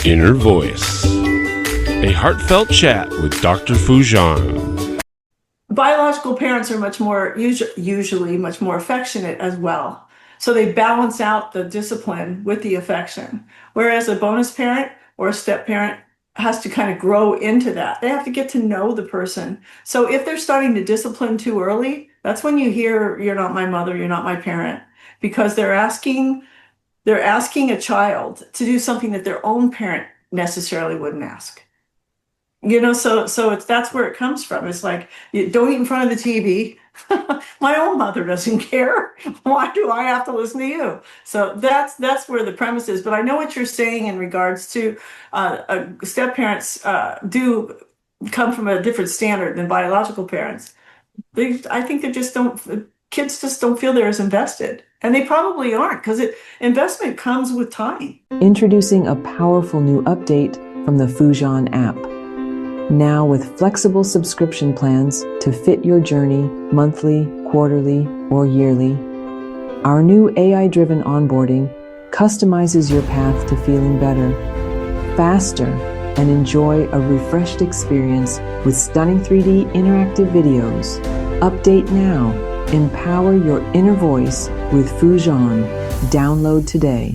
Inner Voice, a heartfelt chat with Dr. Foojan. Biological parents are usually much more affectionate as well. So they balance out the discipline with the affection. Whereas a bonus parent or a step parent has to kind of grow into that. They have to get to know the person. So if they're starting to discipline too early, that's when you hear, "You're not my mother, you're not my parent," because they're asking a child to do something that their own parent necessarily wouldn't ask. That's where it comes from. It's like, you don't eat in front of the TV. My own mother doesn't care. Why do I have to listen to you? So that's where the premise is. But I know what you're saying in regards to step parents do come from a different standard than biological parents. I think kids just don't feel they're as invested. And they probably aren't, because investment comes with time. Introducing a powerful new update from the Foojan app. Now with flexible subscription plans to fit your journey monthly, quarterly, or yearly. Our new AI-driven onboarding customizes your path to feeling better, faster, and enjoy a refreshed experience with stunning 3D interactive videos. Update now. Empower your inner voice with Foojan. Download today.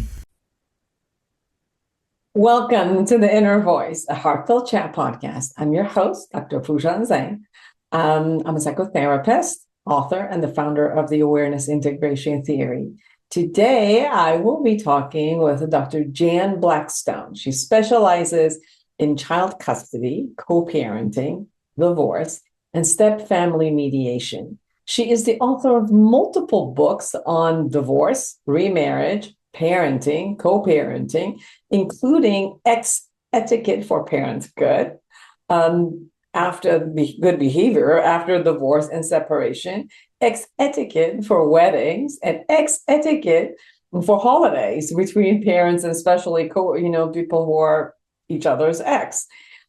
Welcome to the Inner Voice, a heartfelt chat podcast. I'm your host, Dr. Foojan Zhang. I'm a psychotherapist, author, and the founder of the Awareness Integration Theory. Today, I will be talking with Dr. Jann Blackstone. She specializes in child custody, co-parenting, divorce, and step-family mediation. She is the author of multiple books on divorce, remarriage, parenting, co-parenting, including Etiquette for Parents Good, after good behavior after divorce and separation, Etiquette for weddings, and Etiquette for holidays between parents, and especially people who are each other's ex.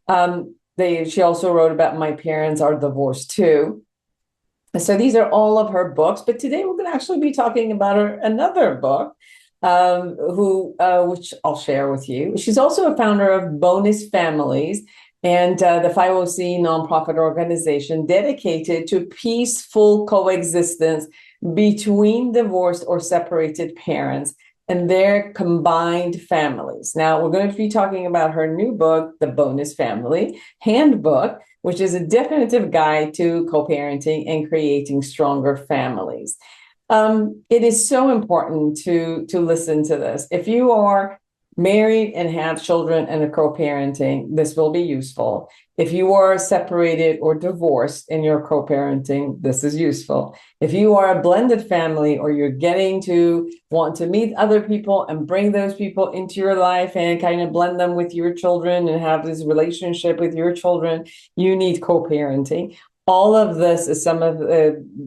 She also wrote about My Parents Are Divorced Too. So these are all of her books, but today we're going to actually be talking about another book, which I'll share with you. She's also a founder of Bonus Families and the 501c nonprofit organization dedicated to peaceful coexistence between divorced or separated parents and their combined families. Now, we're going to be talking about her new book, The Bonus Family Handbook, which is a definitive guide to co-parenting and creating stronger families. It is so important to listen to this. If you are married and have children and are co-parenting, this will be useful. If you are separated or divorced in your co-parenting, this is useful. If you are a blended family, or you're getting to want to meet other people and bring those people into your life and kind of blend them with your children and have this relationship with your children, you need co-parenting. All of this is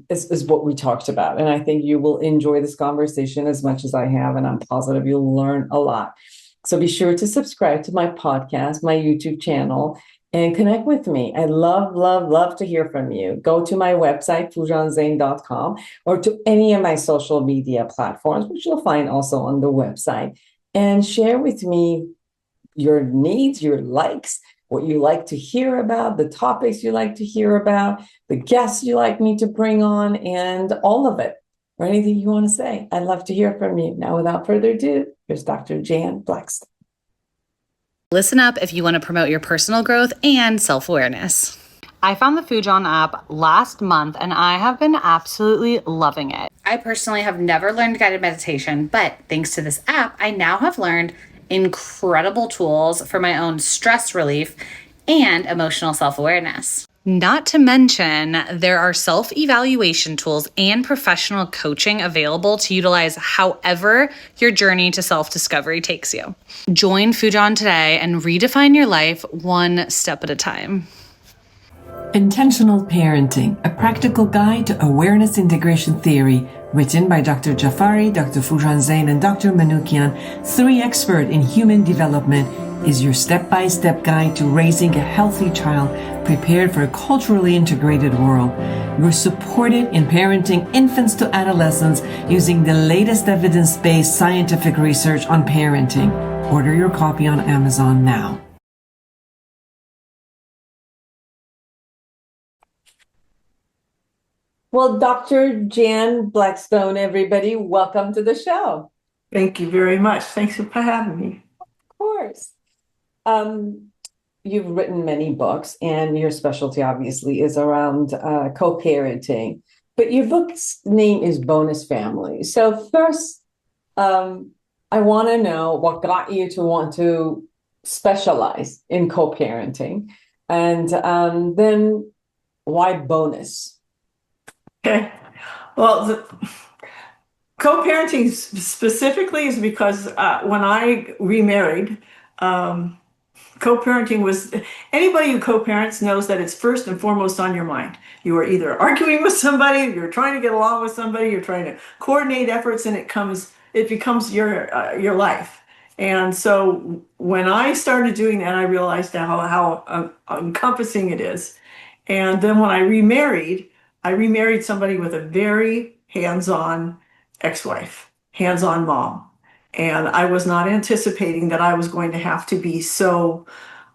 is what we talked about. And I think you will enjoy this conversation as much as I have, and I'm positive you'll learn a lot. So be sure to subscribe to my podcast, my YouTube channel, and connect with me. I love to hear from you. Go to my website, foojanzane.com, or to any of my social media platforms, which you'll find also on the website, and share with me your needs, your likes, what you like to hear about, the topics you like to hear about, the guests you like me to bring on, and all of it, or anything you want to say. I'd love to hear from you. Now, without further ado, here's Dr. Jann Blackstone. Listen up if you want to promote your personal growth and self-awareness. I found the Foojan app last month and I have been absolutely loving it. I personally have never learned guided meditation, but thanks to this app, I now have learned incredible tools for my own stress relief and emotional self-awareness. Not to mention, there are self-evaluation tools and professional coaching available to utilize however your journey to self-discovery takes you. Join Foojan today and redefine your life one step at a time. Intentional Parenting, a practical guide to awareness integration theory, written by Dr. Jafari, Dr. Foojan Zane, and Dr. Manoukian, 3 experts in human development, is your step-by-step guide to raising a healthy child prepared for a culturally integrated world. You're supported in parenting infants to adolescents using the latest evidence-based scientific research on parenting. Order your copy on Amazon now. Well, Dr. Jann Blackstone, everybody, welcome to the show. Thank you very much. Thanks for having me. Of course. You've written many books, and your specialty obviously is around co-parenting. But your book's name is Bonus Family. So first, I want to know what got you to want to specialize in co-parenting, and then why bonus? Okay. Well, co-parenting specifically is because when I remarried, co-parenting was, anybody who co-parents knows that it's first and foremost on your mind. You are either arguing with somebody, you're trying to get along with somebody, you're trying to coordinate efforts, and it becomes your life. And so when I started doing that, I realized how encompassing it is. And then when I remarried somebody with a very hands-on ex-wife, hands-on mom. And I was not anticipating that I was going to have to be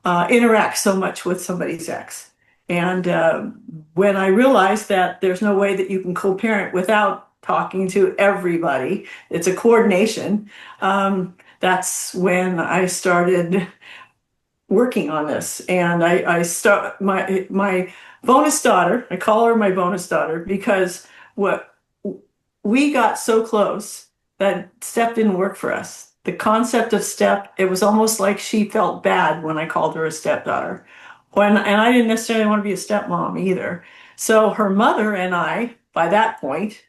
interact so much with somebody's ex. And when I realized that there's no way that you can co-parent without talking to everybody, it's a coordination. That's when I started working on this. And I start my bonus daughter, I call her my bonus daughter because we got so close that step didn't work for us. The concept of step, it was almost like she felt bad when I called her a stepdaughter. And I didn't necessarily want to be a stepmom either. So her mother and I, by that point,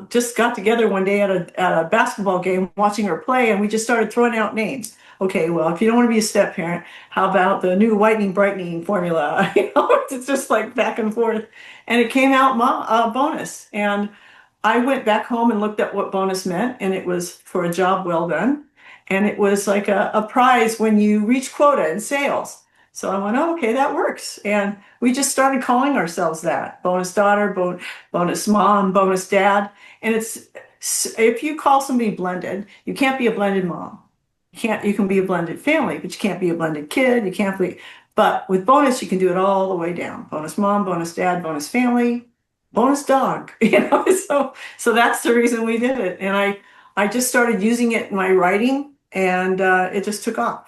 just got together one day at a basketball game watching her play, and we just started throwing out names. Okay, well, if you don't want to be a step parent, how about the new whitening brightening formula? It's just like back and forth. And it came out bonus. And I went back home and looked at what bonus meant, and it was for a job well done. And it was like a prize when you reach quota in sales. So I went, oh, okay, that works. And we just started calling ourselves that. Bonus daughter, bonus mom, bonus dad. And if you call somebody blended, you can't be a blended mom. You can be a blended family, but you can't be a blended kid. You can't be, but with bonus, you can do it all the way down. Bonus mom, bonus dad, bonus family, bonus dog. So that's the reason we did it. And I just started using it in my writing, and it just took off.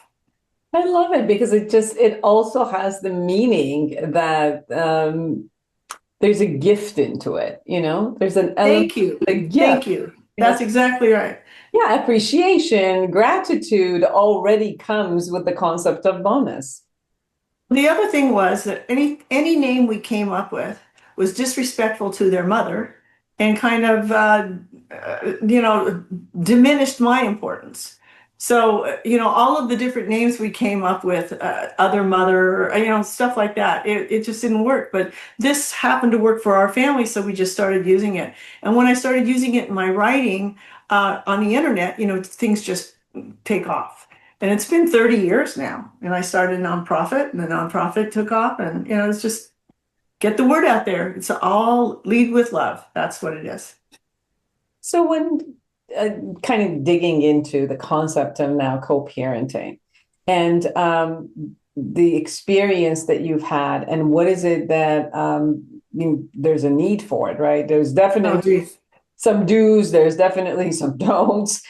I love it because it also has the meaning that there's a gift into it, there's an element. Thank you. A gift. Thank you. That's exactly right. Yeah, appreciation, gratitude already comes with the concept of bonus. The other thing was that any name we came up with was disrespectful to their mother and kind of, diminished my importance. So, all of the different names we came up with, other mother, stuff like that, it just didn't work. But this happened to work for our family, so we just started using it. And when I started using it in my writing on the internet, things just take off. And it's been 30 years now. And I started a nonprofit, and the nonprofit took off. And, it's just get the word out there. It's all lead with love. That's what it is. So when kind of digging into the concept of now co-parenting and the experience that you've had, and what is it that there's a need for it, right? There's definitely some do's, there's definitely some don'ts.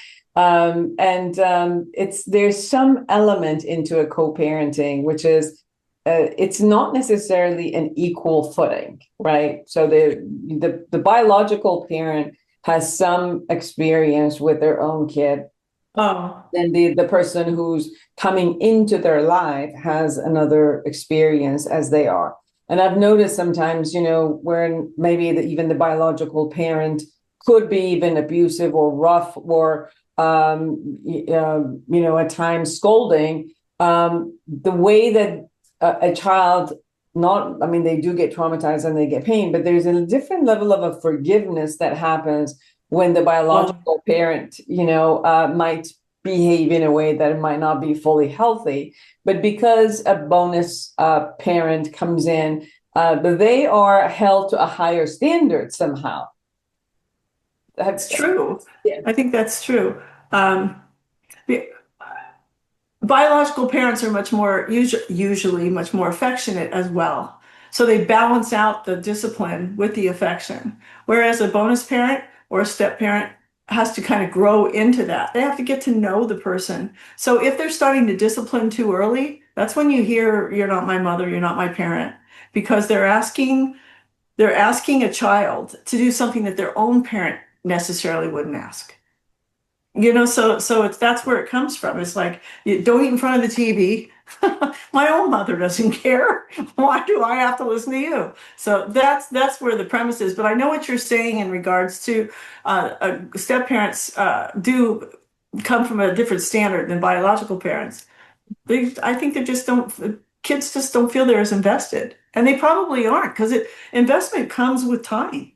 There's some element into a co-parenting, which is it's not necessarily an equal footing, right? So the biological parent has some experience with their own kid. Oh. And the person who's coming into their life has another experience as they are. And I've noticed sometimes, where maybe even the biological parent could be even abusive or rough or, at times scolding, the way that a child they do get traumatized and they get pain, but there's a different level of a forgiveness that happens when the biological parent, might behave in a way that it might not be fully healthy. But because a bonus parent comes in, they are held to a higher standard somehow. That's true. Yeah. I think that's true. biological parents are much more usually much more affectionate as well. So they balance out the discipline with the affection. Whereas a bonus parent or a step parent has to kind of grow into that. They have to get to know the person. So if they're starting to discipline too early, that's when you hear, "You're not my mother, you're not my parent," because they're asking a child to do something that their own parent necessarily wouldn't ask. So that's where it comes from. It's like, you don't eat in front of the TV. My own mother doesn't care. Why do I have to listen to you? So that's where the premise is. But I know what you're saying in regards to step parents do come from a different standard than biological parents. I think kids just don't feel they're as invested, and they probably aren't, because investment comes with time.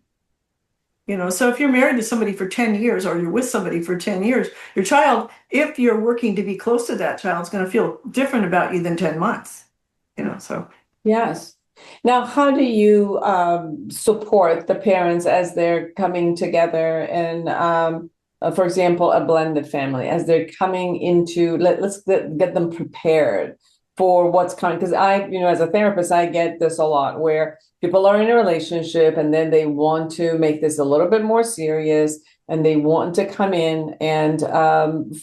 So if you're married to somebody for 10 years, or you're with somebody for 10 years, your child, if you're working to be close to that child, is going to feel different about you than 10 months. So. Yes. Now, how do you support the parents as they're coming together and, for example, a blended family, as they're coming into, let's get them prepared for what's coming? Because as a therapist, I get this a lot, where people are in a relationship and then they want to make this a little bit more serious, and they want to come in and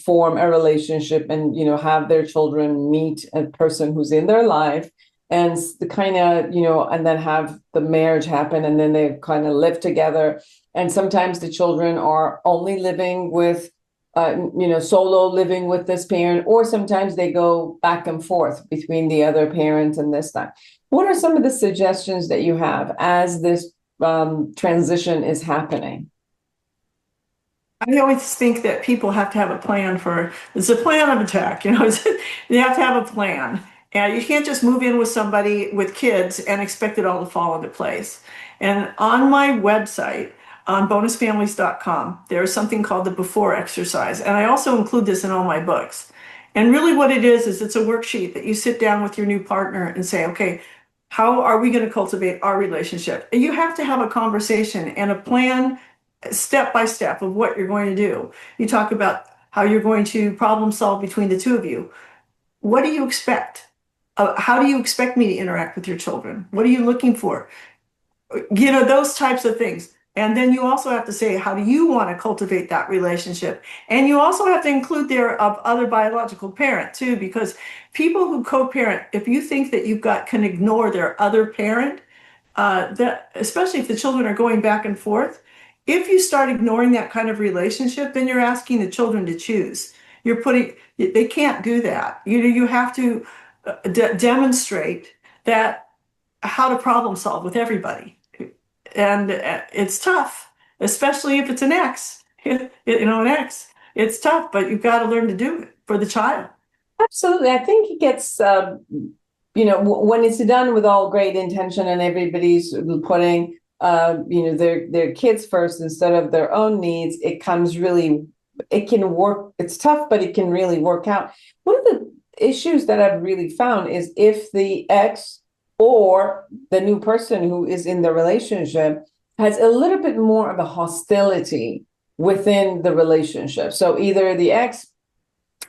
form a relationship and, have their children meet a person who's in their life, and the kind of, and then have the marriage happen, and then they kind of live together. And sometimes the children are only living with solo living with this parent, or sometimes they go back and forth between the other parent and this time. What are some of the suggestions that you have as this transition is happening? I always think that people have to have a plan it's a plan of attack. You have to have a plan. And you can't just move in with somebody with kids and expect it all to fall into place. And on my website, on bonusfamilies.com, there's something called the before exercise. And I also include this in all my books. And really what it is it's a worksheet that you sit down with your new partner and say, okay, how are we going to cultivate our relationship? And you have to have a conversation and a plan step by step of what you're going to do. You talk about how you're going to problem solve between the two of you. What do you expect? How do you expect me to interact with your children? What are you looking for? Those types of things. And then you also have to say, how do you want to cultivate that relationship? And you also have to include their other biological parent too, because people who co-parent, if you think that can ignore their other parent, that especially if the children are going back and forth, if you start ignoring that kind of relationship, then you're asking the children to choose. They can't do that. You have to demonstrate that how to problem solve with everybody. And it's tough, especially if it's an ex. An ex. It's tough, but you've got to learn to do it for the child. Absolutely. I think it gets, when it's done with all great intention and everybody's putting, their kids first instead of their own needs, it can work. It's tough, but it can really work out. One of the issues that I've really found is if the ex or the new person who is in the relationship has a little bit more of a hostility within the relationship. So either the ex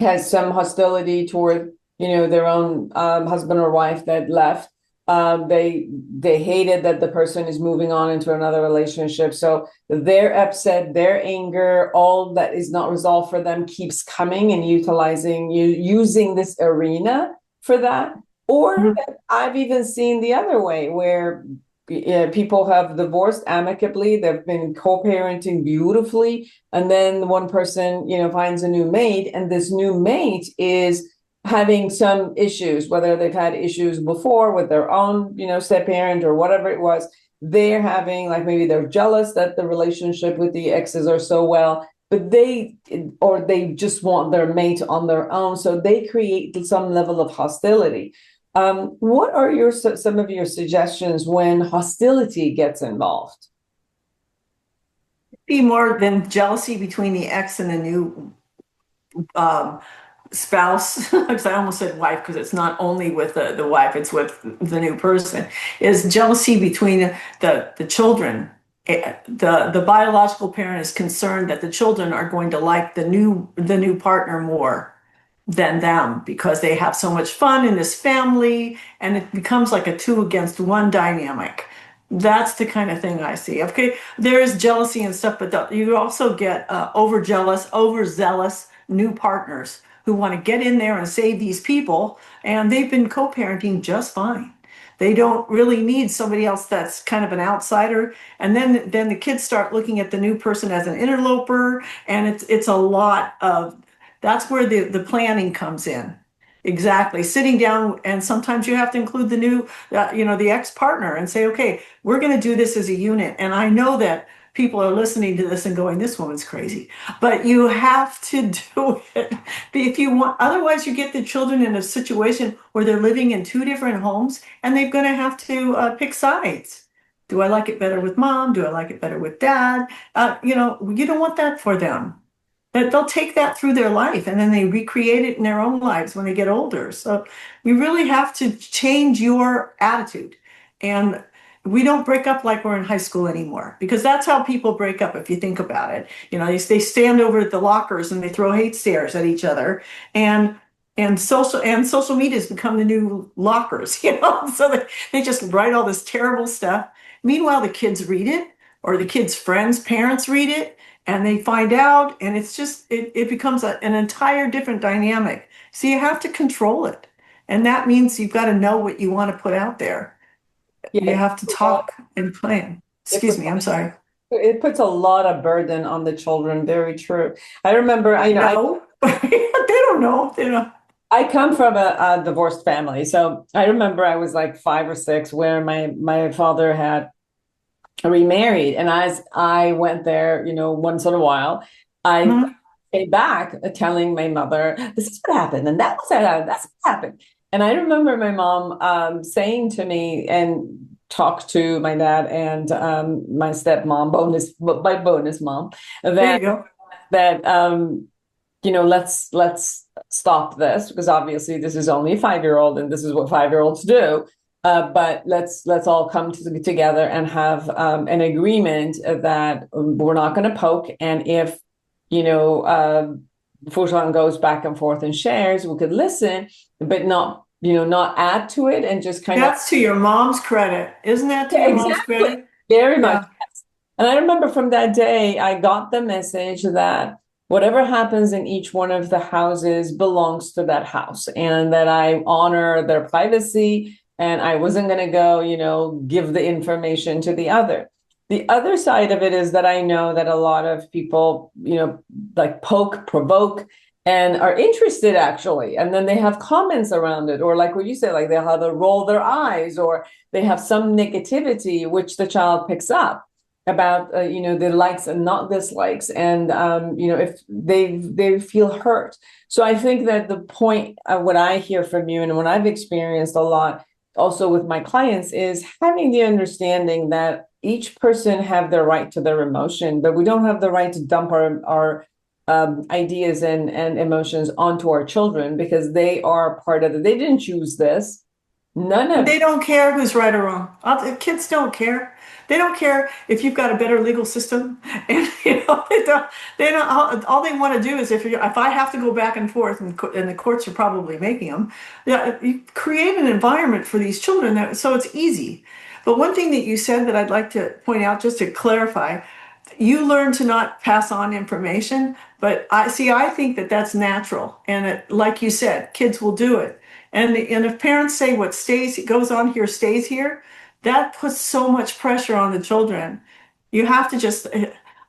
has some hostility toward, their own husband or wife that left. They hated that the person is moving on into another relationship. So they're upset, their anger, all that is not resolved for them keeps coming and using this arena for that. Or I've even seen the other way, where people have divorced amicably, they've been co-parenting beautifully, and then one person, finds a new mate, and this new mate is having some issues, whether they've had issues before with their own, step parent or whatever it was. They're having, maybe they're jealous that the relationship with the exes are so well, but they just want their mate on their own. So they create some level of hostility. What are some of your suggestions when hostility gets involved? Be more than jealousy between the ex and the new spouse, because I almost said wife, because it's not only with the wife, it's with the new person, is jealousy between the children. The biological parent is concerned that the children are going to like the new partner more. than them because they have so much fun in this family, and it becomes like a 2 against 1 dynamic. That's the kind of thing I see. Okay, there is jealousy and stuff, but you also get overzealous new partners who want to get in there and save these people, and they've been co-parenting just fine. They don't really need somebody else that's kind of an outsider. And then the kids start looking at the new person as an interloper, and it's a lot of, that's where the planning comes in. Exactly. Sitting down, and sometimes you have to include the new, the ex-partner and say, okay, we're going to do this as a unit. And I know that people are listening to this and going, this woman's crazy, but you have to do it. If you want, otherwise you get the children in a situation where they're living in 2 different homes and they're going to have to pick sides. Do I like it better with mom? Do I like it better with dad? You don't want that for them. That they'll take that through their life and then they recreate it in their own lives when they get older. So we really have to change your attitude. And we don't break up like we're in high school anymore, because that's how people break up if you think about it. They stand over at the lockers and they throw hate stares at each other. And social media has become the new lockers, so they just write all this terrible stuff. Meanwhile, the kids read it, or the kids' friends' parents read it, and they find out, and it's just it becomes an entire different dynamic. So you have to control it, and that means you've got to know what you want to put out there. You have to talk and plan. Excuse me, I'm sorry. It puts a lot of burden on the children. Very true. I remember, they don't know. They don't. I come from a divorced family, so I remember I was like 5 or 6 where my father had remarried, and as I went there, once in a while, I came back telling my mother, "This is what happened, and that's what happened." And I remember my mom saying to me and talked to my dad and my stepmom, my bonus mom, There you go. that let's stop this, because obviously this is only a 5-year-old and this is what 5-year-olds do. But let's all come together and have an agreement that we're not going to poke. And if, Foojan goes back and forth and shares, we could listen, but not add to it, and just kind of. That's to your mom's credit. Isn't that to your mom's credit? Very much. Yes. And I remember from that day, I got the message that whatever happens in each one of the houses belongs to that house, and that I honor their privacy. And I wasn't going to go, give the information to the other. The other side of it is that I know that a lot of people, like poke, provoke, and are interested actually. And then they have comments around it, or like what you said, like they'll have to roll their eyes, or they have some negativity, which the child picks up about, the likes and not dislikes. And, if they feel hurt. So I think that the point of what I hear from you, and what I've experienced a lot also with my clients, is having the understanding that each person have their right to their emotion, but we don't have the right to dump our ideas and emotions onto our children, because they are part of it. They didn't choose this. They don't care who's right or wrong. Kids don't care. They don't care if you've got a better legal system, and they don't. All they want to do is if I have to go back and forth, and the courts are probably making them. You create an environment for these children so it's easy. But one thing that you said that I'd like to point out, just to clarify, you learn to not pass on information, but I think that that's natural, and like you said, kids will do it. And if parents say what goes on here stays here, that puts so much pressure on the children. You have to just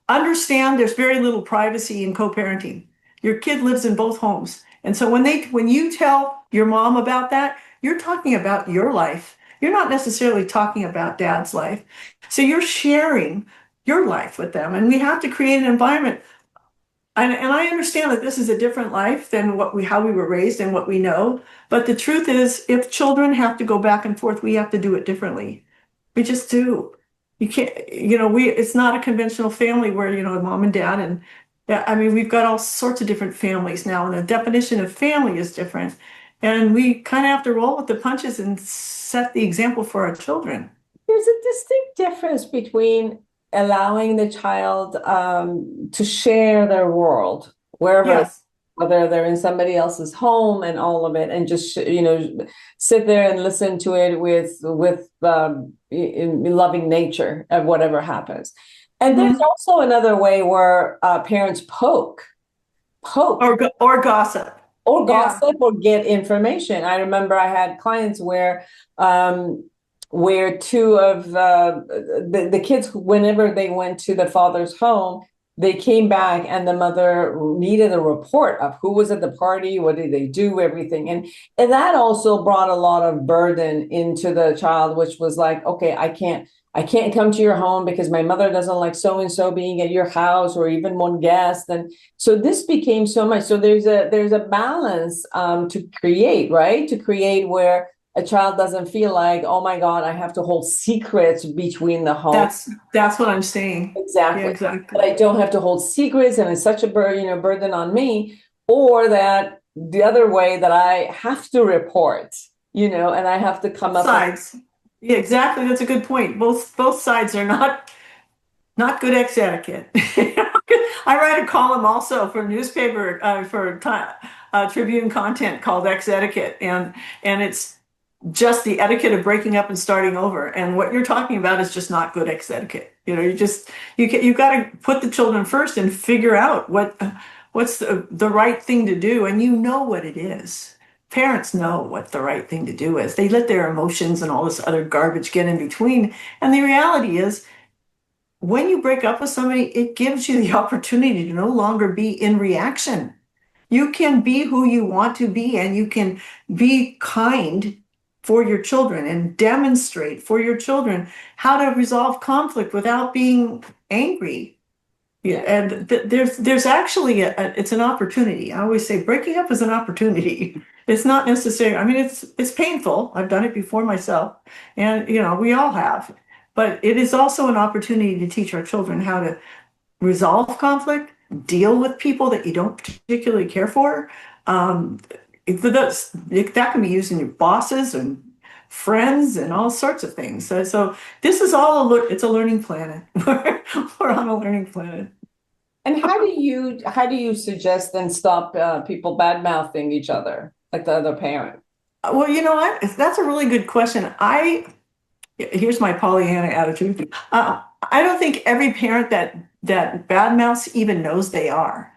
understand there's very little privacy in co-parenting. Your kid lives in both homes. And so when you tell your mom about that, you're talking about your life. You're not necessarily talking about dad's life. So you're sharing your life with them. And we have to create an environment. And I understand that this is a different life than how we were raised and what we know. But the truth is, if children have to go back and forth, we have to do it differently. We just do. You can't, it's not a conventional family where, mom and dad. And we've got all sorts of different families now. And the definition of family is different. And we kind of have to roll with the punches and set the example for our children. There's a distinct difference between allowing the child to share their world wherever, whether they're in somebody else's home and all of it, and just, sit there and listen to it with in loving nature of whatever happens. And there's also another way where parents poke or gossip. Or gossip or get information. I remember I had clients where two of the kids, whenever they went to the father's home, they came back and the mother needed a report of who was at the party, what did they do, everything. And that also brought a lot of burden into the child, which was like, okay, I can't come to your home because my mother doesn't like so-and-so being at your house, or even one guest. And so this became so much. So there's a balance to create, right? To create where a child doesn't feel like, oh my God, I have to hold secrets between the home. That's what I'm saying. Exactly. Yeah, exactly. But I don't have to hold secrets, and it's such a burden on me. Or that the other way, that I have to report, and I have to come up sides. Yeah, exactly. That's a good point. Both sides are not good ex etiquette. I write a column also for newspaper for Tribune content called Ex Etiquette, and it's just the etiquette of breaking up and starting over. And what you're talking about is just not good ex etiquette. You got to put the children first and figure out what's the right thing to do, and you know what it is. Parents know what the right thing to do is. They let their emotions and all this other garbage get in between. And the reality is, when you break up with somebody, it gives you the opportunity to no longer be in reaction. You can be who you want to be, and you can be kind for your children and demonstrate for your children how to resolve conflict without being angry. Yeah, and there's actually it's an opportunity. I always say breaking up is an opportunity. It's not necessary. I mean, it's painful. I've done it before myself, and we all have. But it is also an opportunity to teach our children how to resolve conflict, deal with people that you don't particularly care for. That can be used in your bosses and friends and all sorts of things. So this is all it's a learning planet. We're on a learning planet. And how do you suggest then stop people bad mouthing each other, like the other parent? Well, that's a really good question. Here's my Pollyanna attitude. I don't think every parent that bad mouths even knows they are.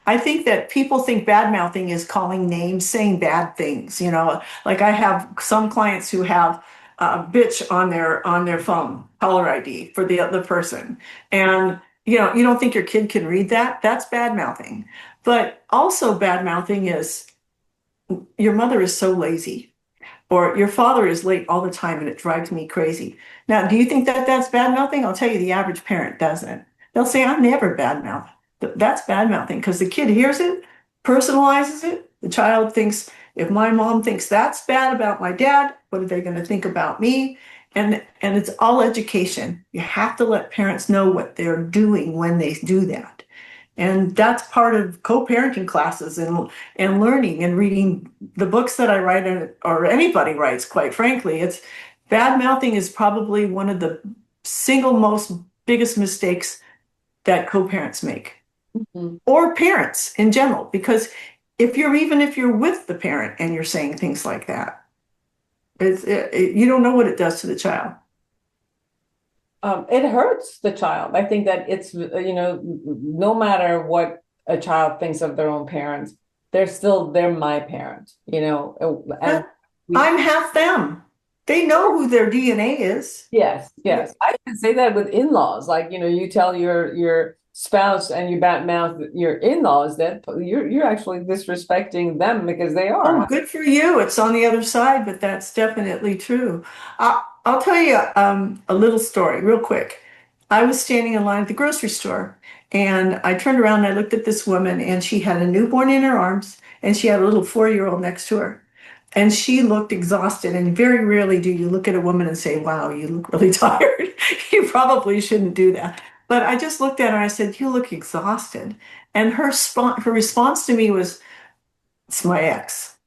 I think that people think bad mouthing is calling names, saying bad things. Like I have some clients who have bitch on their phone, caller ID for the other person, and you don't think your kid can read that? That's bad mouthing. But also bad mouthing is your mother is so lazy, or your father is late all the time and it drives me crazy. Now, do you think that that's bad mouthing? I'll tell you, the average parent doesn't. They'll say, I'm never bad mouth. That's bad mouthing because the kid hears it, personalizes it. The child thinks, if my mom thinks that's bad about my dad, what are they going to think about me? And it's all education. You have to let parents know what they're doing when they do that. And that's part of co-parenting classes and learning and reading the books that I write, or anybody writes, quite frankly. It's bad mouthing is probably one of the single most biggest mistakes that co-parents make. Mm-hmm. Or parents in general, because if you're with the parent and you're saying things like that, you don't know what it does to the child. It hurts the child. I think that it's, no matter what a child thinks of their own parents, they're my parent, and I'm half them. They know who their DNA is. Yes. I can say that with in-laws. Like, you tell your spouse and you badmouth your in-laws, that you're actually disrespecting them because they are. Oh, good for you. It's on the other side, but that's definitely true. I'll tell you a little story real quick. I was standing in line at the grocery store, and I turned around and I looked at this woman, and she had a newborn in her arms, and she had a little 4-year-old next to her. And she looked exhausted, and very rarely do you look at a woman and say, wow, you look really tired. You probably shouldn't do that. But I just looked at her and I said, you look exhausted. And her response to me was, it's my ex.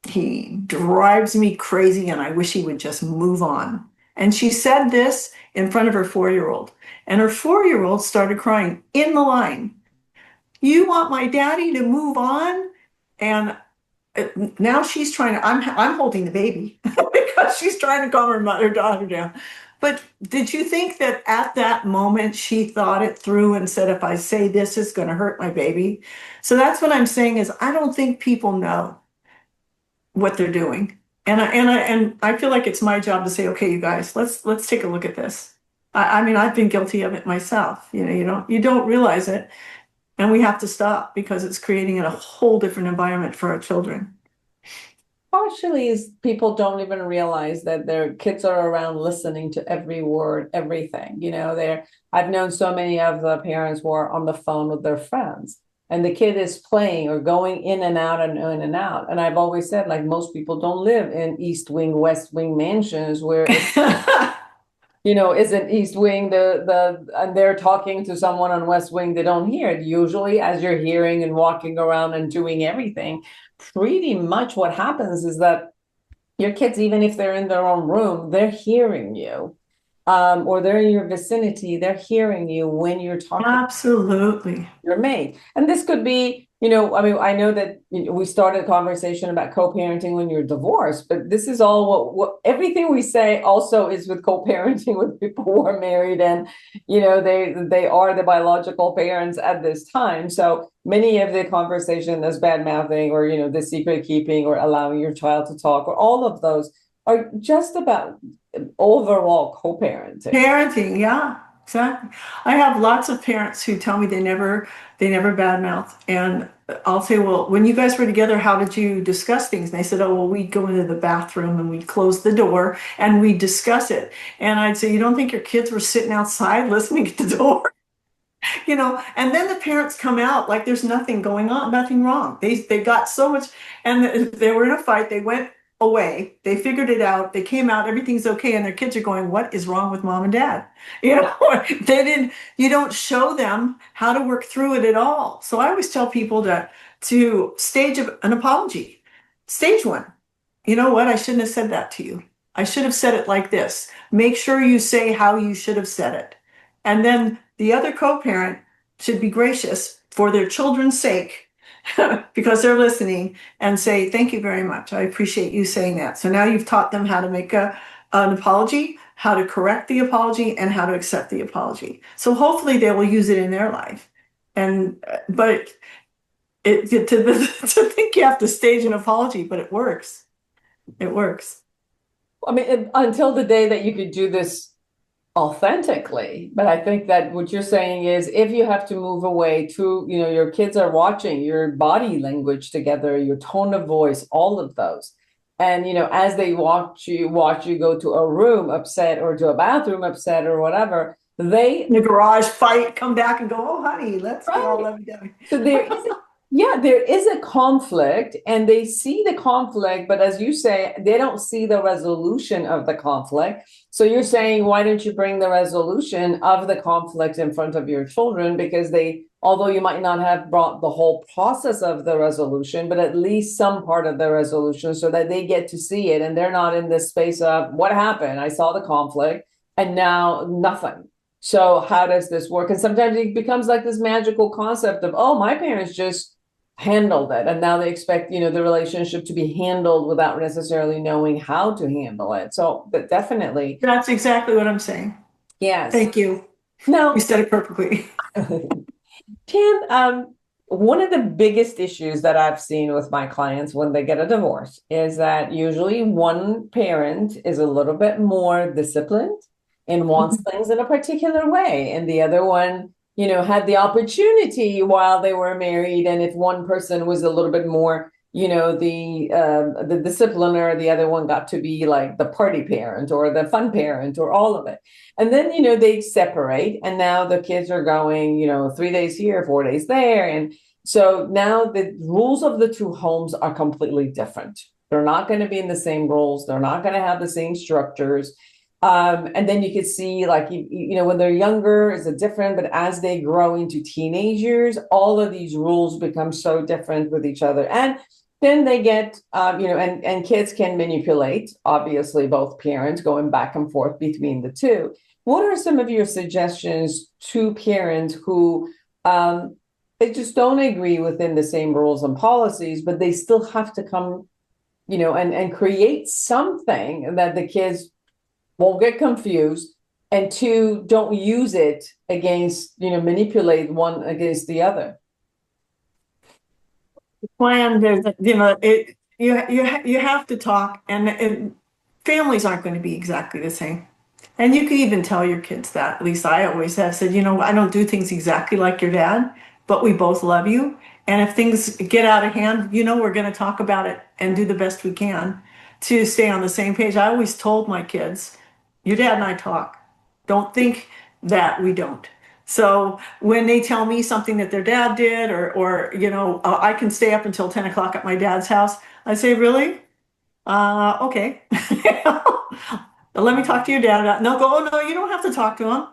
He drives me crazy and I wish he would just move on. And she said this in front of her 4-year-old. And her 4-year-old started crying in the line. you want my daddy to move on? And now she's trying to, I'm holding the baby because she's trying to calm her daughter down. But did you think that at that moment she thought it through and said, if I say this, it's going to hurt my baby? So that's what I'm saying is I don't think people know what they're doing. And I feel like it's my job to say, okay, you guys, let's take a look at this. I mean, I've been guilty of it myself. You don't realize it. And we have to stop because it's creating a whole different environment for our children. Partially is people don't even realize that their kids are around listening to every word, everything. I've known so many of the parents who are on the phone with their friends, and the kid is playing or going in and out and in and out. And I've always said, like, most people don't live in East Wing, West Wing mansions where isn't East Wing and they're talking to someone on West Wing, they don't hear it. Usually, as you're hearing and walking around and doing everything, pretty much what happens is that your kids, even if they're in their own room, they're hearing you, or they're in your vicinity, they're hearing you when you're talking. Absolutely. Your mate. And this could be, I know that we started a conversation about co-parenting when you're divorced, but this is all what everything we say also is with co-parenting with people who are married and, they are the biological parents at this time. So many of the conversation is bad mouthing or, the secret keeping or allowing your child to talk or all of those are just about overall co-parenting. Parenting, yeah. Exactly. I have lots of parents who tell me they never badmouth. And I'll say, well, when you guys were together, how did you discuss things? And they said, oh, well, we'd go into the bathroom and we'd close the door and we'd discuss it. And I'd say, you don't think your kids were sitting outside listening at the door? And then the parents come out like there's nothing going on, nothing wrong. They got so much, and they were in a fight. They went away. They figured it out. They came out. Everything's okay. And their kids are going, what is wrong with mom and dad? They didn't. You don't show them how to work through it at all. So I always tell people to stage an apology. Stage one. You know what? I shouldn't have said that to you. I should have said it like this. Make sure you say how you should have said it. And then the other co-parent should be gracious for their children's sake because they're listening and say, thank you very much. I appreciate you saying that. So now you've taught them how to make an apology, how to correct the apology, and how to accept the apology. So hopefully they will use it in their life. But to think you have to stage an apology, but it works. It works. I mean, until the day that you could do this authentically. But I think that what you're saying is if you have to move away to, your kids are watching your body language together, your tone of voice, all of those. And, as they watch you go to a room upset or to a bathroom upset or whatever, they in the garage fight, come back and go, oh, honey, let's get all lovey-dovey. So there is a conflict and they see the conflict, but as you say, they don't see the resolution of the conflict. So you're saying, why don't you bring the resolution of the conflict in front of your children? Because although you might not have brought the whole process of the resolution, but at least some part of the resolution so that they get to see it and they're not in this space of what happened? I saw the conflict and now nothing. So how does this work? And sometimes it becomes like this magical concept of, oh, my parents just handled it. And now they expect, the relationship to be handled without necessarily knowing how to handle it. So, but definitely. That's exactly what I'm saying. Yes. Thank you. No. You said it perfectly. Jann, one of the biggest issues that I've seen with my clients when they get a divorce is that usually one parent is a little bit more disciplined and wants things in a particular way. And the other one, had the opportunity while they were married. And if one person was a little bit more, the discipliner, the other one got to be like the party parent or the fun parent or all of it. And then, they separate and now the kids are going, 3 days here, 4 days there. And so now the rules of the two homes are completely different. They're not going to be in the same roles. They're not going to have the same structures. And then you could see like, when they're younger, it's different, but as they grow into teenagers, all of these rules become so different with each other. And then they get, and kids can manipulate, obviously, both parents going back and forth between the two. What are some of your suggestions to parents who they just don't agree within the same rules and policies, but they still have to come, and create something that the kids won't get confused, and two, don't use it against, manipulate one against the other. Plan, you have to talk, and families aren't going to be exactly the same. And you can even tell your kids that. At least I always have said, I don't do things exactly like your dad, but we both love you. And if things get out of hand, we're going to talk about it and do the best we can to stay on the same page. I always told my kids, your dad and I talk. Don't think that we don't. So when they tell me something that their dad did, or I can stay up until 10 o'clock at my dad's house, I say, really? Okay. Let me talk to your dad. No, go. Oh, no, you don't have to talk to him.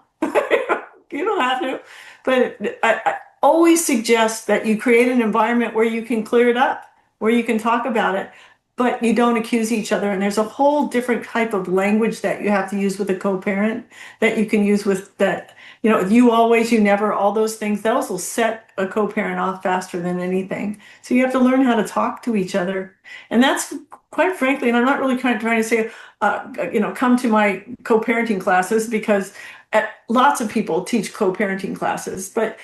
You don't have to. But I always suggest that you create an environment where you can clear it up, where you can talk about it, but you don't accuse each other. And there's a whole different type of language that you have to use with a co-parent that you can use with that. You always, you never, all those things, those will set a co-parent off faster than anything. So you have to learn how to talk to each other. And that's, quite frankly, and I'm not really trying to say, come to my co-parenting classes, because lots of people teach co-parenting classes, but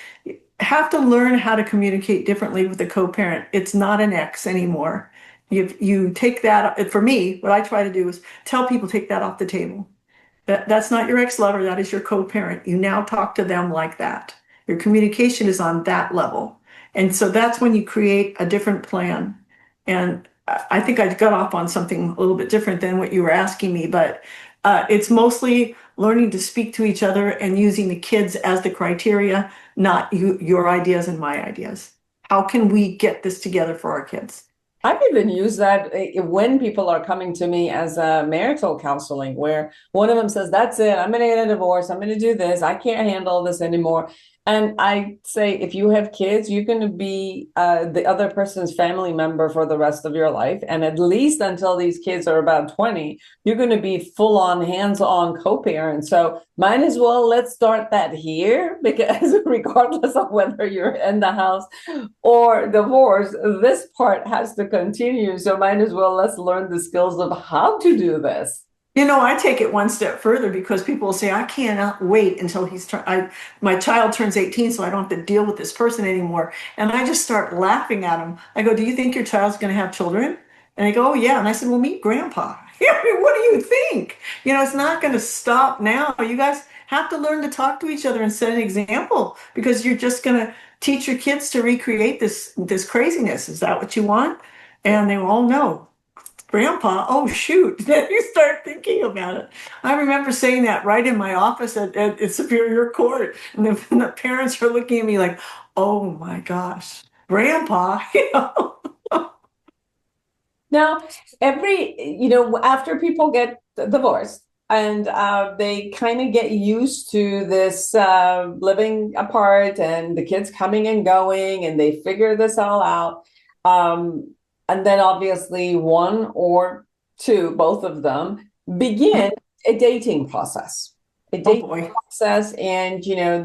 have to learn how to communicate differently with a co-parent. It's not an ex anymore. You take that, for me, what I try to do is tell people, take that off the table. That's not your ex-lover, that is your co-parent. You now talk to them like that. Your communication is on that level. And so that's when you create a different plan. And I think I got off on something a little bit different than what you were asking me, but it's mostly learning to speak to each other and using the kids as the criteria, not your ideas and my ideas. How can we get this together for our kids? I've even used that when people are coming to me as a marital counseling, where one of them says, that's it, I'm going to get a divorce, I'm going to do this, I can't handle this anymore. And I say, if you have kids, you're going to be the other person's family member for the rest of your life. And at least until these kids are about 20, you're going to be full on, hands-on co-parent. So might as well, let's start that here, because regardless of whether you're in the house or divorced, this part has to continue. So might as well, let's learn the skills of how to do this. I take it one step further, because people will say, I cannot wait until my child turns 18 so I don't have to deal with this person anymore. And I just start laughing at them. I go, do you think your child's going to have children? And they go, oh, yeah. And I said, well, meet grandpa. What do you think? It's not going to stop now. You guys have to learn to talk to each other and set an example, because you're just going to teach your kids to recreate this craziness. Is that what you want? And they all know. Grandpa, oh shoot, then you start thinking about it. I remember saying that right in my office at Superior Court, and the parents are looking at me like, oh my gosh, Grandpa. Now, after people get divorced and they kind of get used to this living apart and the kids coming and going, and they figure this all out. And then obviously one or two, both of them, begin a dating process. And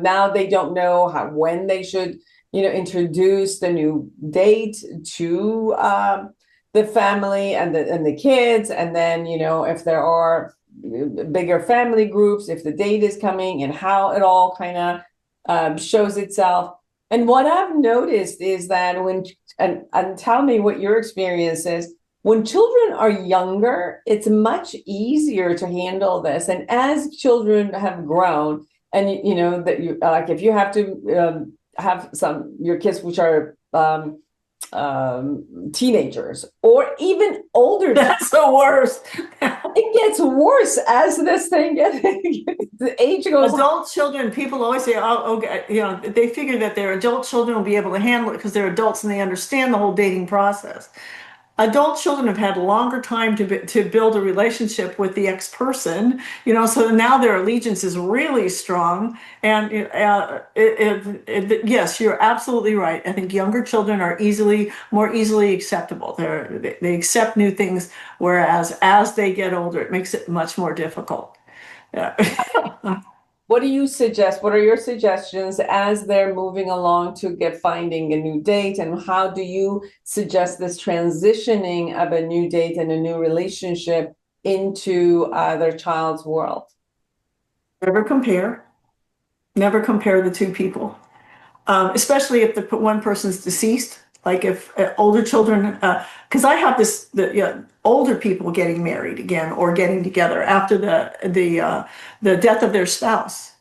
now they don't know when they should introduce the new date to the family and the kids. And then if there are bigger family groups, if the date is coming, and how it all kind of shows itself. And what I've noticed is that and tell me what your experience is, when children are younger, it's much easier to handle this. And as children have grown, and that you like, if you have to have your kids which are teenagers or even older, that's the worst. It gets worse as this thing the age goes on. Adult children, people always say, oh, okay, they figure that their adult children will be able to handle it because they're adults and they understand the whole dating process. Adult children have had longer time to build a relationship with the ex-person, so now their allegiance is really strong. And yes, you're absolutely right. I think younger children are more easily acceptable. They accept new things, whereas as they get older, it makes it much more difficult. what do you suggest? What are your suggestions as they're moving along to finding a new date? And how do you suggest this transitioning of a new date and a new relationship into their child's world? Never compare. Never compare the two people, especially if the one person's deceased. Like if older children, because I have older people getting married again or getting together after the death of their spouse,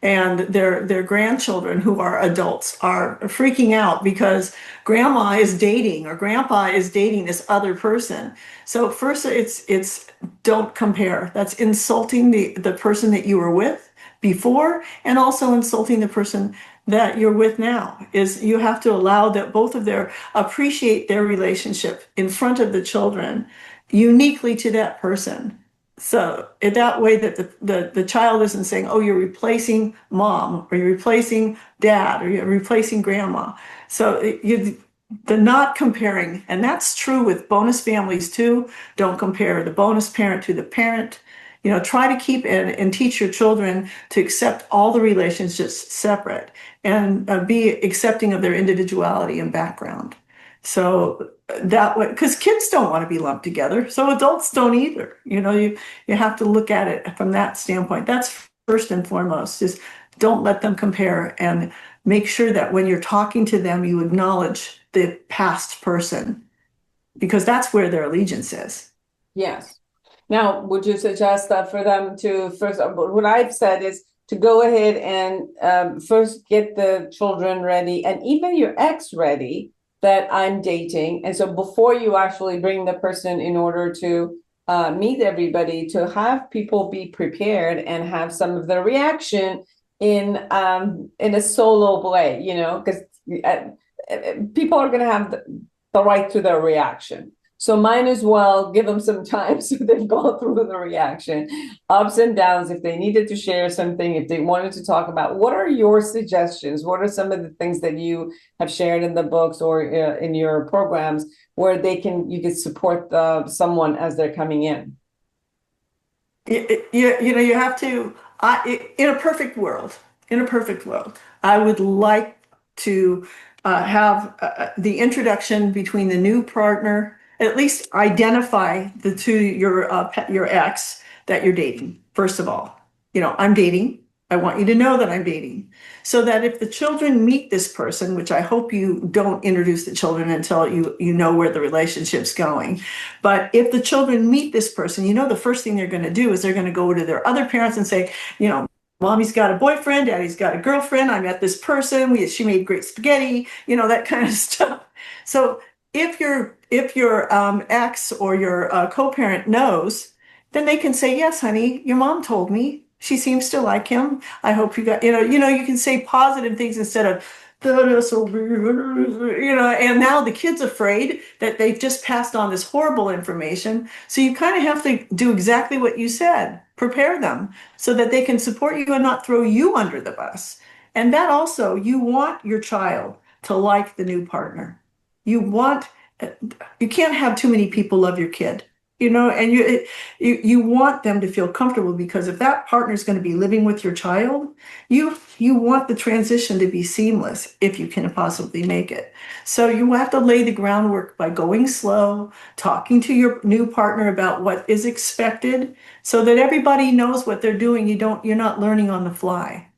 and their grandchildren who are adults are freaking out because grandma is dating or grandpa is dating this other person. So first, it's don't compare. That's insulting the person that you were with before, and also insulting the person that you're with now. Is you have to allow that both of their appreciate their relationship in front of the children uniquely to that person. So in that way that the child isn't saying, oh, you're replacing mom or you're replacing dad or you're replacing grandma. So the not comparing, and that's true with bonus families too. Don't compare the bonus parent to the parent. Try to keep and teach your children to accept all the relationships separate and be accepting of their individuality and background. So that way, because kids don't want to be lumped together, so adults don't either. You have to look at it from that standpoint. That's first and foremost. Just don't let them compare, and make sure that when you're talking to them, you acknowledge the past person, because that's where their allegiance is. Yes. Now, would you suggest that for them to first, what I've said is to go ahead and first get the children ready and even your ex ready that I'm dating. And so before you actually bring the person in order to meet everybody, to have people be prepared and have some of the reaction in a solo way, because people are going to have the right to their reaction. So might as well give them some time so they've gone through the reaction, ups and downs, if they needed to share something, if they wanted to talk about. What are your suggestions? What are some of the things that you have shared in the books or in your programs where you can support someone as they're coming in? You have to, in a perfect world, I would like to have the introduction between the new partner, at least identify your ex that you're dating. First of all, I'm dating. I want you to know that I'm dating, so that if the children meet this person, which I hope you don't introduce the children until you know where the relationship's going. But if the children meet this person, the first thing they're going to do is they're going to go to their other parents and say, Mommy's got a boyfriend, Daddy's got a girlfriend, I met this person, she made great spaghetti, that kind of stuff. So if your ex or your co-parent knows, then they can say, yes, honey, your mom told me. She seems to like him. I hope you got, you can say positive things instead of, and now the kid's afraid that they've just passed on this horrible information. So you kind of have to do exactly what you said. Prepare them so that they can support you and not throw you under the bus. And that also, you want your child to like the new partner. You can't have too many people love your kid. And you want them to feel comfortable, because if that partner is going to be living with your child, you want the transition to be seamless if you can possibly make it. So you have to lay the groundwork by going slow, talking to your new partner about what is expected, so that everybody knows what they're doing. You're not learning on the fly.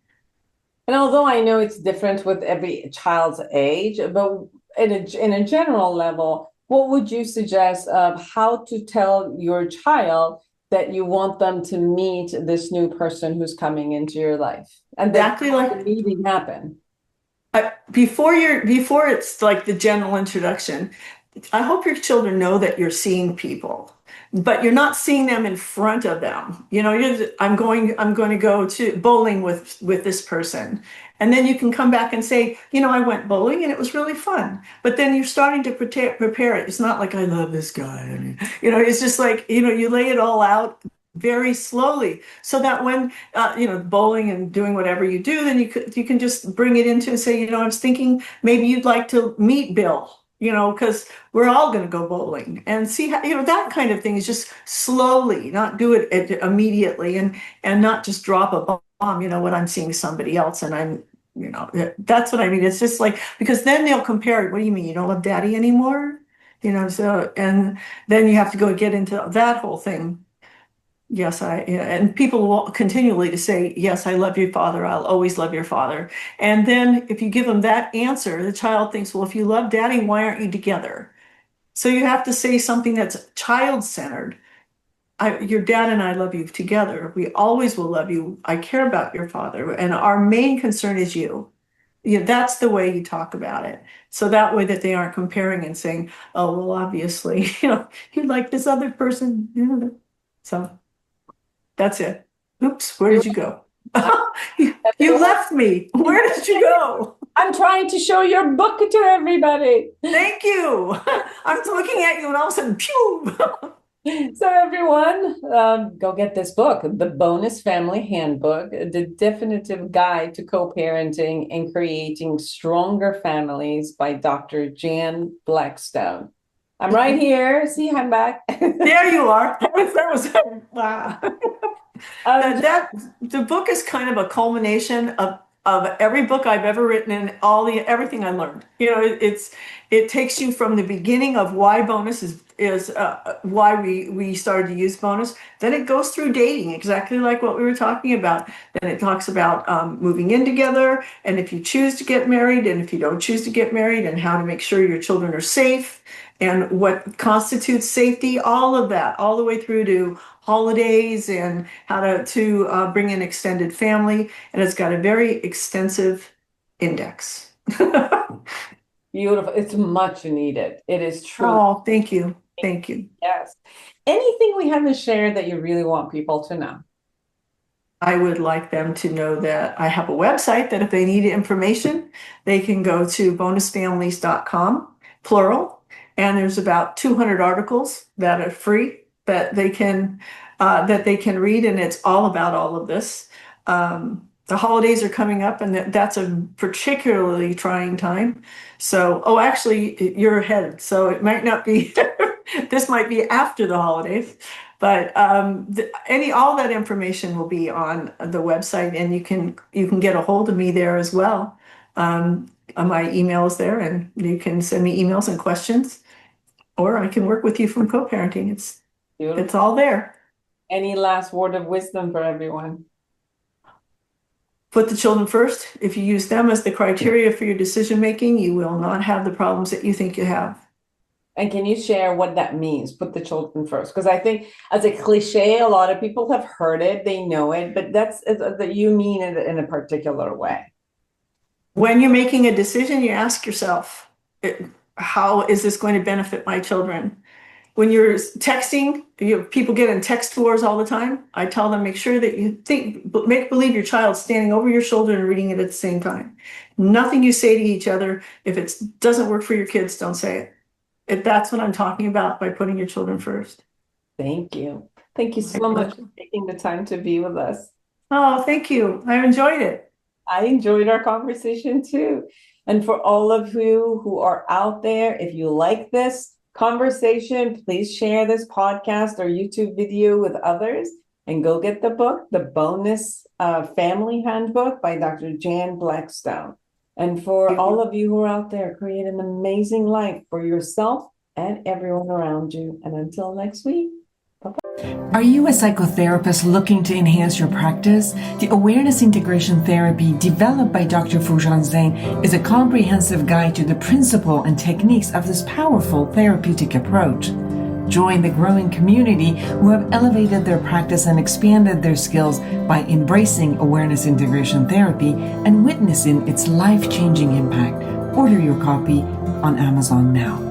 And although I know it's different with every child's age, but in a general level, what would you suggest of how to tell your child that you want them to meet this new person who's coming into your life, and exactly like the meeting happen? Before it's like the general introduction, I hope your children know that you're seeing people, but you're not seeing them in front of them. I'm going to go to bowling with this person. And then you can come back and say, I went bowling and it was really fun. But then you're starting to prepare it. It's not like, I love this guy. It's just like, you lay it all out very slowly, so that when bowling and doing whatever you do, then you can just bring it into and say, I was thinking maybe you'd like to meet Bill, because we're all going to go bowling, and see how, that kind of thing is just slowly, not do it immediately, and not just drop a Mom, when I'm seeing somebody else and I'm, that's what I mean. It's just like, because then they'll compare it. What do you mean? You don't love daddy anymore? So, and then you have to go get into that whole thing. Yes, and people will continually to say, yes, I love your father. I'll always love your father. And then if you give them that answer, the child thinks, well, if you love daddy, why aren't you together? So you have to say something that's child-centered. Your dad and I love you together. We always will love you. I care about your father. And our main concern is you. That's the way you talk about it. So that way that they aren't comparing and saying, oh, well, obviously, you like this other person. So that's it. Oops, where did you go? You left me. Where did you go? I'm trying to show your book to everybody. Thank you. I was looking at you and all of a sudden, pew. So everyone, go get this book, The Bonus Family Handbook, the definitive guide to co-parenting and creating stronger families by Dr. Jann Blackstone. I'm right here. See, I'm back. There you are. That was wow. The book is kind of a culmination of every book I've ever written and everything I learned. It takes you from the beginning of why bonus is why we started to use bonus. Then it goes through dating, exactly like what we were talking about. Then it talks about moving in together, and if you choose to get married, and if you don't choose to get married, and how to make sure your children are safe, and what constitutes safety, all of that, all the way through to holidays and how to bring in extended family. And it's got a very extensive index. Beautiful. It's much needed. It is true. Oh, thank you. Thank you. Yes. Anything we haven't shared that you really want people to know? I would like them to know that I have a website that if they need information, they can go to bonusfamilies.com, plural. And there's about 200 articles that are free that they can read, and it's all about all of this. The holidays are coming up, and that's a particularly trying time. So, actually, you're ahead, so it might not be. This might be after the holidays, but all that information will be on the website, and you can get a hold of me there as well. My email is there, and you can send me emails and questions. Or I can work with you from co-parenting. It's all there. Any last word of wisdom for everyone? Put the children first. If you use them as the criteria for your decision making, you will not have the problems that you think you have. And can you share what that means? Put the children first, because I think as a cliche, a lot of people have heard it, they know it, but that's that you mean it in a particular way. When you're making a decision, you ask yourself, how is this going to benefit my children? When you're texting, people get in text wars all the time. I tell them, make sure that you make believe your child's standing over your shoulder and reading it at the same time. Nothing you say to each other, if it doesn't work for your kids, don't say it. If that's what I'm talking about by putting your children first. Thank you. Thank you so much for taking the time to be with us. Oh, thank you. I enjoyed it. I enjoyed our conversation too. And for all of you who are out there, if you like this conversation, please share this podcast or YouTube video with others and go get the book, The Bonus Family Handbook by Dr. Jann Blackstone. And for all of you who are out there, create an amazing life for yourself and everyone around you. And until next week. Are you a psychotherapist looking to enhance your practice? The Awareness Integration Therapy developed by Dr. Foojan is a comprehensive guide to the principle and techniques of this powerful therapeutic approach. Join the growing community who have elevated their practice and expanded their skills by embracing Awareness Integration Therapy and witnessing its life-changing impact. Order your copy on Amazon now.